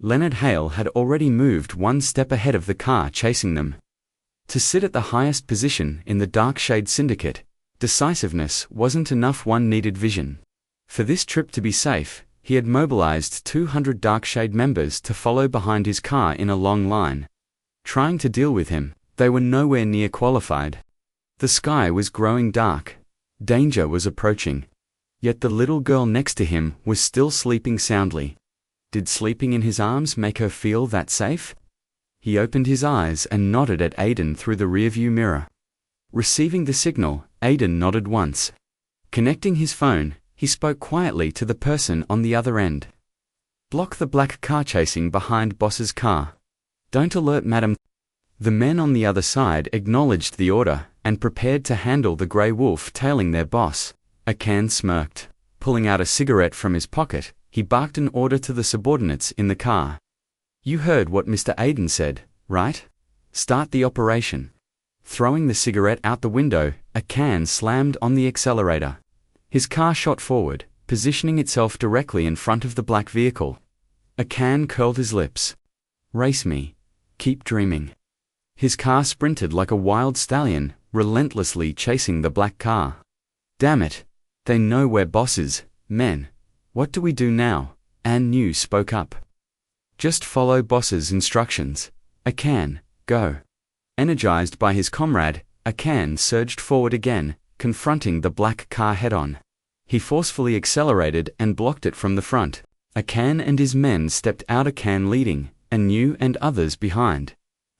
Leonard Hale had already moved one step ahead of the car chasing them. To sit at the highest position in the Darkshade Syndicate, decisiveness wasn't enough. One needed vision. For this trip to be safe, he had mobilized 200 Darkshade members to follow behind his car in a long line. Trying to deal with him, they were nowhere near qualified. The sky was growing dark. Danger was approaching. Yet the little girl next to him was still sleeping soundly. Did sleeping in his arms make her feel that safe? He opened his eyes and nodded at Aiden through the rearview mirror. Receiving the signal, Aiden nodded once. Connecting his phone, he spoke quietly to the person on the other end. Block the black car chasing behind boss's car. Don't alert madam. The men on the other side acknowledged the order and prepared to handle the grey wolf tailing their boss. Akan smirked. Pulling out a cigarette from his pocket, he barked an order to the subordinates in the car. You heard what Mr. Aiden said, right? Start the operation. Throwing the cigarette out the window, Akan slammed on the accelerator. His car shot forward, positioning itself directly in front of the black vehicle. Akan curled his lips. Race me. Keep dreaming. His car sprinted like a wild stallion, relentlessly chasing the black car. Damn it. They know we're bosses, men. What do we do now? An New spoke up. Just follow boss's instructions. Akan, go. Energized by his comrade, Akan surged forward again, confronting the black car head-on. He forcefully accelerated and blocked it from the front. Akan and his men stepped out, Akan leading, An New and others behind.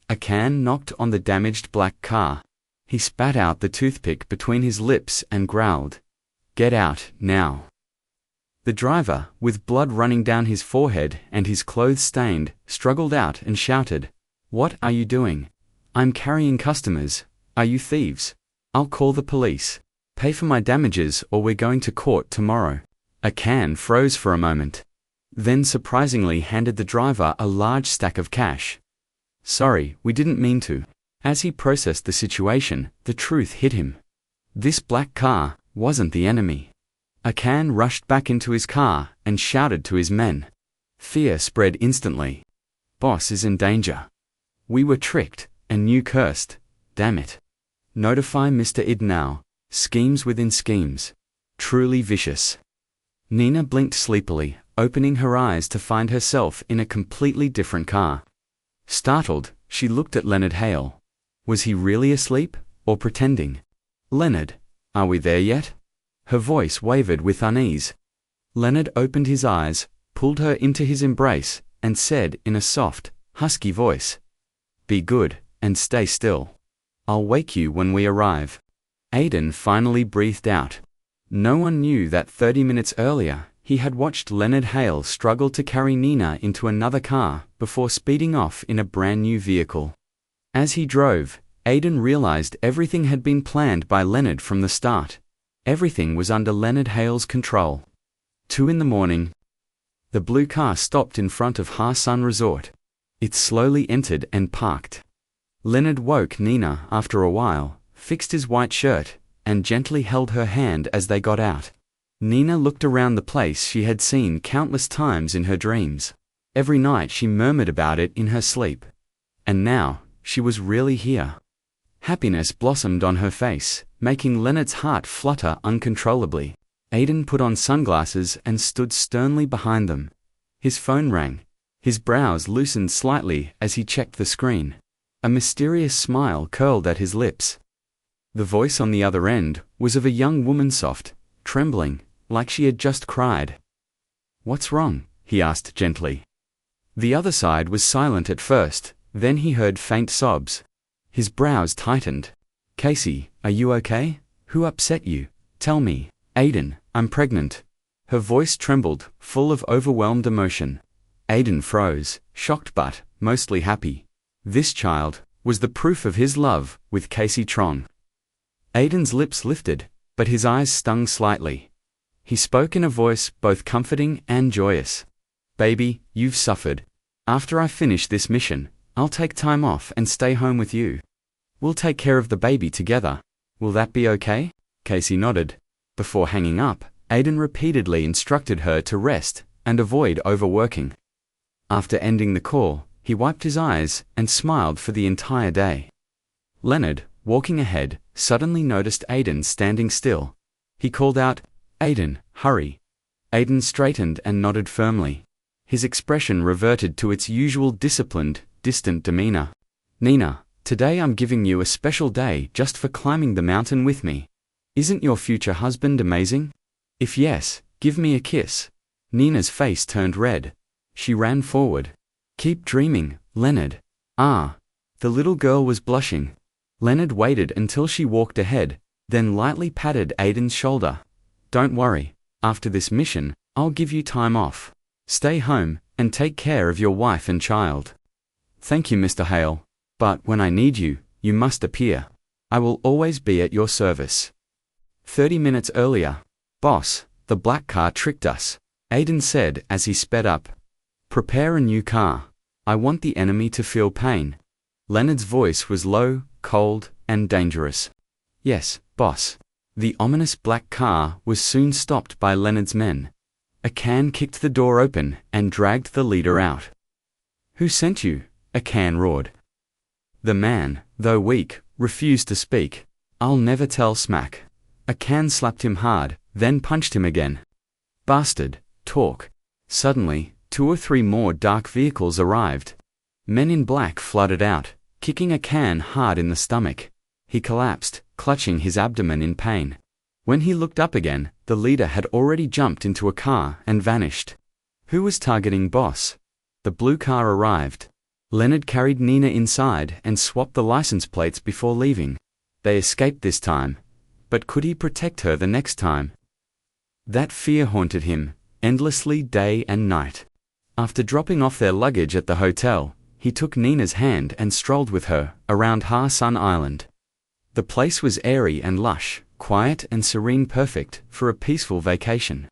Akan knocked on the damaged black car. He spat out the toothpick between his lips and growled. Get out, now. The driver, with blood running down his forehead and his clothes stained, struggled out and shouted, What are you doing? I'm carrying customers. Are you thieves? I'll call the police. Pay for my damages or we're going to court tomorrow. Akan froze for a moment. Then surprisingly handed the driver a large stack of cash. Sorry, we didn't mean to. As he processed the situation, the truth hit him. This black car wasn't the enemy. Akan rushed back into his car and shouted to his men. Fear spread instantly. Boss is in danger. We were tricked, and New cursed. Damn it. Notify Mr. Id now. Schemes within schemes. Truly vicious. Nina blinked sleepily, opening her eyes to find herself in a completely different car. Startled, she looked at Leonard Hale. Was he really asleep, or pretending? Leonard, are we there yet? Her voice wavered with unease. Leonard opened his eyes, pulled her into his embrace, and said in a soft, husky voice, Be good, and stay still. I'll wake you when we arrive. Aiden finally breathed out. No one knew that 30 minutes earlier, he had watched Leonard Hale struggle to carry Nina into another car before speeding off in a brand new vehicle. As he drove, Aiden realized everything had been planned by Leonard from the start. Everything was under Leonard Hale's control. 2 a.m. The blue car stopped in front of Ha Sun Resort. It slowly entered and parked. Leonard woke Nina after a while, fixed his white shirt, and gently held her hand as they got out. Nina looked around the place she had seen countless times in her dreams. Every night she murmured about it in her sleep. And now, she was really here. Happiness blossomed on her face, making Leonard's heart flutter uncontrollably. Aiden put on sunglasses and stood sternly behind them. His phone rang. His brows loosened slightly as he checked the screen. A mysterious smile curled at his lips. The voice on the other end was of a young woman, soft, trembling, like she had just cried. What's wrong? He asked gently. The other side was silent at first, then he heard faint sobs. His brows tightened. Casey, are you okay? Who upset you? Tell me. Aiden, I'm pregnant. Her voice trembled, full of overwhelmed emotion. Aiden froze, shocked but mostly happy. This child was the proof of his love with Casey Trong. Aiden's lips lifted, but his eyes stung slightly. He spoke in a voice both comforting and joyous. Baby, you've suffered. After I finish this mission, I'll take time off and stay home with you. We'll take care of the baby together. Will that be okay? Casey nodded. Before hanging up, Aiden repeatedly instructed her to rest and avoid overworking. After ending the call, he wiped his eyes and smiled for the entire day. Leonard, walking ahead, suddenly noticed Aiden standing still. He called out, "Aiden, hurry." Aiden straightened and nodded firmly. His expression reverted to its usual disciplined, distant demeanor. "Nina, today I'm giving you a special day just for climbing the mountain with me. Isn't your future husband amazing? If yes, give me a kiss." Nina's face turned red. She ran forward. "Keep dreaming, Leonard." "Ah." The little girl was blushing. Leonard waited until she walked ahead, then lightly patted Aiden's shoulder. "Don't worry, after this mission, I'll give you time off. Stay home, and take care of your wife and child." "Thank you, Mr. Hale. But when I need you, you must appear. I will always be at your service." 30 minutes earlier. "Boss, the black car tricked us," Aiden said as he sped up. "Prepare a new car. I want the enemy to feel pain." Leonard's voice was low, cold, and dangerous. "Yes, boss." The ominous black car was soon stopped by Leonard's men. Akan kicked the door open and dragged the leader out. "Who sent you?" Akan roared. The man, though weak, refused to speak. "I'll never tell smack." Akan slapped him hard, then punched him again. "Bastard, talk." Suddenly, 2 or 3 more dark vehicles arrived. Men in black flooded out, kicking Akan hard in the stomach. He collapsed, clutching his abdomen in pain. When he looked up again, the leader had already jumped into a car and vanished. Who was targeting Boss? The blue car arrived. Leonard carried Nina inside and swapped the license plates before leaving. They escaped this time. But could he protect her the next time? That fear haunted him, endlessly day and night. After dropping off their luggage at the hotel, he took Nina's hand and strolled with her around Ha Sun Island. The place was airy and lush, quiet and serene, perfect for a peaceful vacation.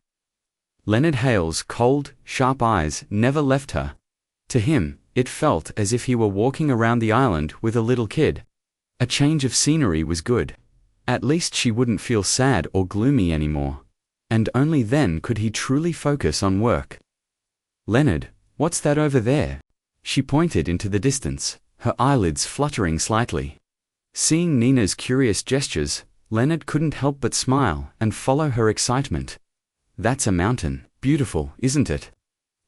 Leonard Hale's cold, sharp eyes never left her. To him, it felt as if he were walking around the island with a little kid. A change of scenery was good. At least she wouldn't feel sad or gloomy anymore. And only then could he truly focus on work. "Leonard, what's that over there?" She pointed into the distance, her eyelids fluttering slightly. Seeing Nina's curious gestures, Leonard couldn't help but smile and follow her excitement. "That's a mountain. Beautiful, isn't it?"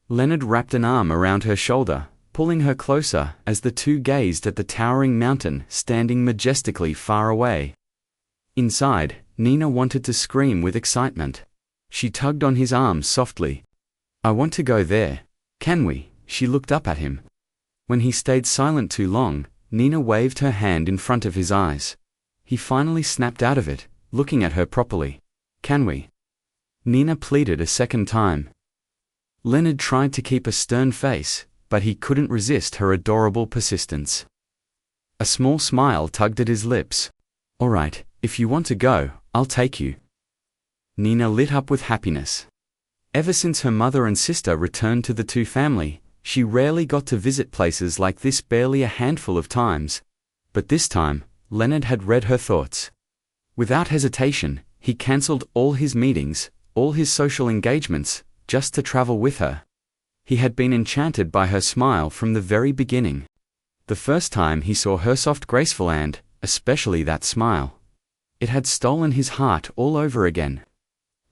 Leonard wrapped an arm around her shoulder, pulling her closer as the two gazed at the towering mountain standing majestically far away. Inside, Nina wanted to scream with excitement. She tugged on his arm softly. "I want to go there. Can we?" She looked up at him. When he stayed silent too long, Nina waved her hand in front of his eyes. He finally snapped out of it, looking at her properly. "Can we?" Nina pleaded a second time. Leonard tried to keep a stern face, but he couldn't resist her adorable persistence. A small smile tugged at his lips. "All right, if you want to go, I'll take you." Nina lit up with happiness. Ever since her mother and sister returned to the two family, she rarely got to visit places like this, barely a handful of times. But this time, Leonard had read her thoughts. Without hesitation, he cancelled all his meetings, all his social engagements, just to travel with her. He had been enchanted by her smile from the very beginning. The first time he saw her soft, graceful and, especially that smile. It had stolen his heart all over again.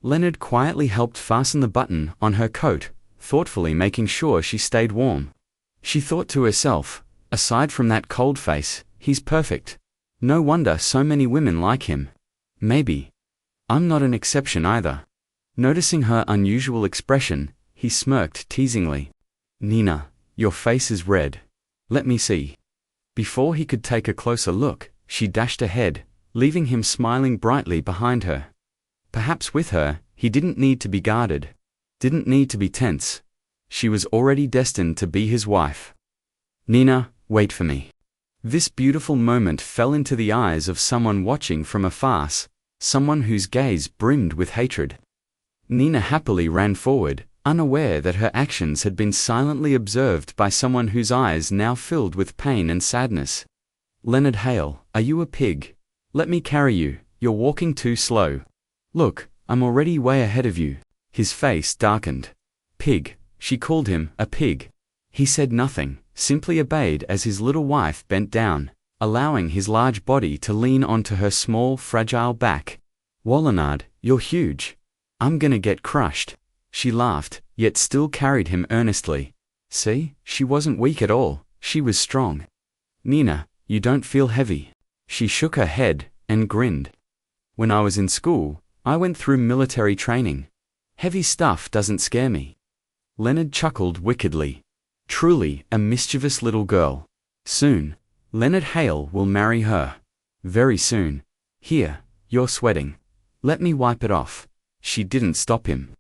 Leonard quietly helped fasten the button on her coat, thoughtfully making sure she stayed warm. She thought to herself, aside from that cold face, he's perfect. No wonder so many women like him. Maybe I'm not an exception either. Noticing her unusual expression, he smirked teasingly. "Nina, your face is red. Let me see." Before he could take a closer look, she dashed ahead, leaving him smiling brightly behind her. Perhaps with her, he didn't need to be guarded, didn't need to be tense. She was already destined to be his wife. "Nina, wait for me." This beautiful moment fell into the eyes of someone watching from a farce, someone whose gaze brimmed with hatred. Nina happily ran forward, unaware that her actions had been silently observed by someone whose eyes now filled with pain and sadness. "Leonard Hale, are you a pig? Let me carry you, you're walking too slow." "Look, I'm already way ahead of you." His face darkened. "Pig," she called him, "a pig. He said nothing, simply obeyed as his little wife bent down, allowing his large body to lean onto her small, fragile back. "Wallenard, you're huge. I'm gonna get crushed." She laughed, yet still carried him earnestly. See, she wasn't weak at all, she was strong. "Nina, you don't feel heavy." She shook her head and grinned. "When I was in school, I went through military training. Heavy stuff doesn't scare me." Leonard chuckled wickedly. Truly a mischievous little girl. Soon, Leonard Hale will marry her. Very soon. "Here, you're sweating. Let me wipe it off." She didn't stop him.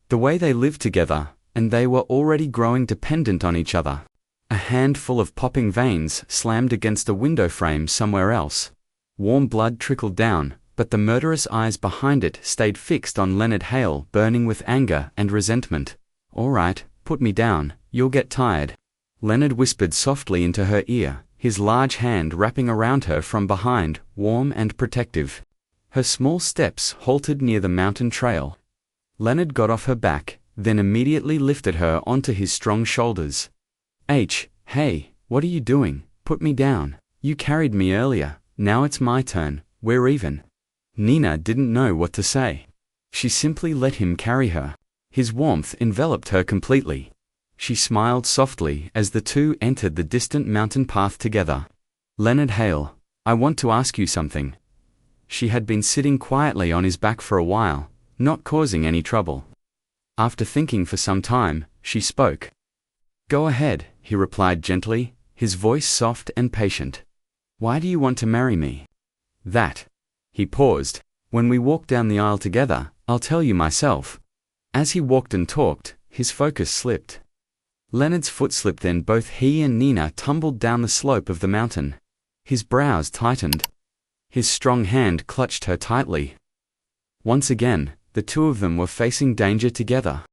The way they lived together, and they were already growing dependent on each other. A handful of popping veins slammed against a window frame somewhere else. Warm blood trickled down, but the murderous eyes behind it stayed fixed on Leonard Hale, burning with anger and resentment. "All right, put me down, you'll get tired." Leonard whispered softly into her ear, his large hand wrapping around her from behind, warm and protective. Her small steps halted near the mountain trail. Leonard got off her back, then immediately lifted her onto his strong shoulders. Hey, what are you doing? Put me down. You carried me earlier, now it's my turn, we're even." Nina didn't know what to say. She simply let him carry her. His warmth enveloped her completely. She smiled softly as the two entered the distant mountain path together. "Leonard Hale, I want to ask you something." She had been sitting quietly on his back for a while, not causing any trouble. After thinking for some time, she spoke. "Go ahead," he replied gently, his voice soft and patient. "Why do you want to marry me?" "That." He paused. "When we walk down the aisle together, I'll tell you myself." As he walked and talked, his focus slipped. Leonard's foot slipped, then both he and Nina tumbled down the slope of the mountain. His brows tightened. His strong hand clutched her tightly. Once again, the two of them were facing danger together.